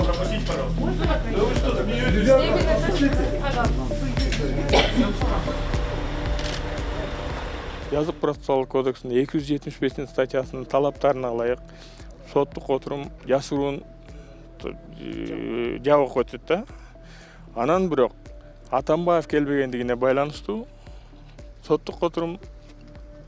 Пропустите, пожалуйста. Да вы что, смеетесь? Yazık Процессуалдык кодексінің 275 статьясының талаптарына ылайык соттук отурум яшыруун жабык өтөт да. Анан бирок Атамбаев келбегендигине байланыштуу соттук отурум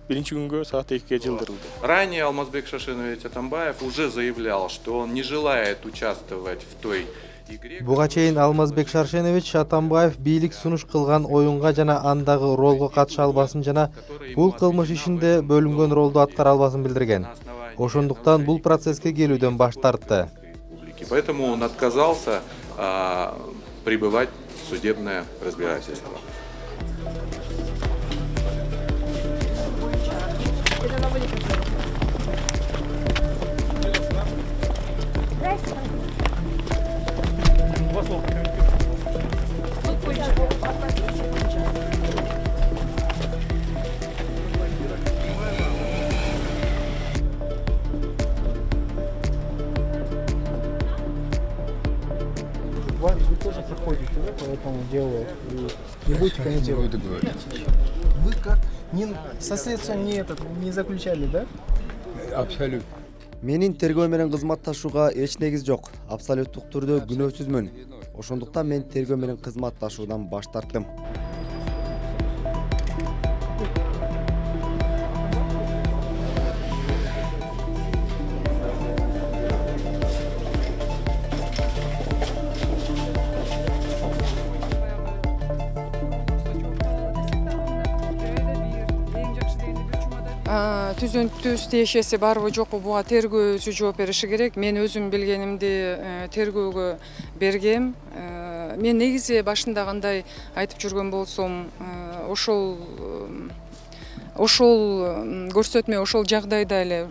биринчи күнгө саат 2-ге жылдырылды. Ранее Алмазбек Шашенович Атамбаев уже заявлял, что он не желает участвовать в той игре. Буга чейин Алмазбек Шаршенович Атамбаев бийлик сунуш кылган оюнга жана андагы ролго катыша албасын жана бул кылмыш ишинде бөлүнгөн ролду аткара албасын билдирген. Ошондуктан бул процесске келүүдөн баш тартты. Поэтому он отказался пребывать в судебное разбирательство. Вы тоже проходите, да, по этому делу и не будете комментировать? Вы как со следствием не заключали, да? Абсолютно. Менин тергөө менен кызматташууга эч негиз жок. Абсолюттук түрдө күнөөсүзмүн. Ошондуктан мен тергөө менен кызматташуудан баш тарттым. Түз тиешеси барбы жокпу буга тергөөчү жооп бериши керек. Мен өзүм билгенимди тергөөгө бергем. Мен негизи башында кандай айтып жүргөн болсом, ошол көрсөтмө, ошол жагдайда эле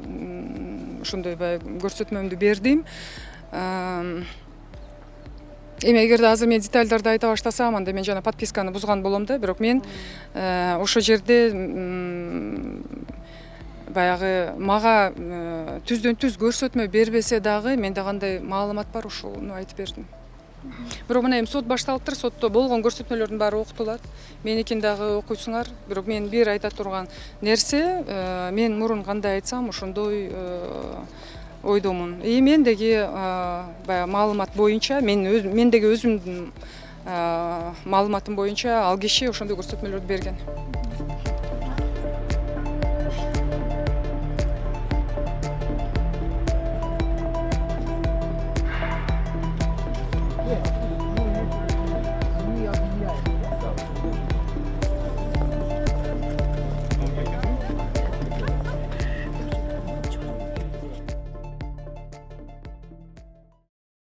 ошондой көрсөтмөмдү бердим. Эми эгерде азыр мен детальдарды айта баштасам, анда мен жана подписканы бузган болом да, бирок мен ошол жерде баягы мага түздөн түз көрсөтмө бербесе дагы менде кандай маалымат бар ошону айтып бердим. Бирок мына эми сот башталыптыр, сотто болгон көрсөтмөлөрдүн баары окутулат. Меникин дагы окуйсуңар. Бирок мен бир айта турган нерсе, мен мурун кандай айтсам ошондой ойдомун. Мендеги баягы маалымат боюнча, мендеги өзүмдүн маалыматым боюнча ал киши ошондой көрсөтмөлөрдү берген.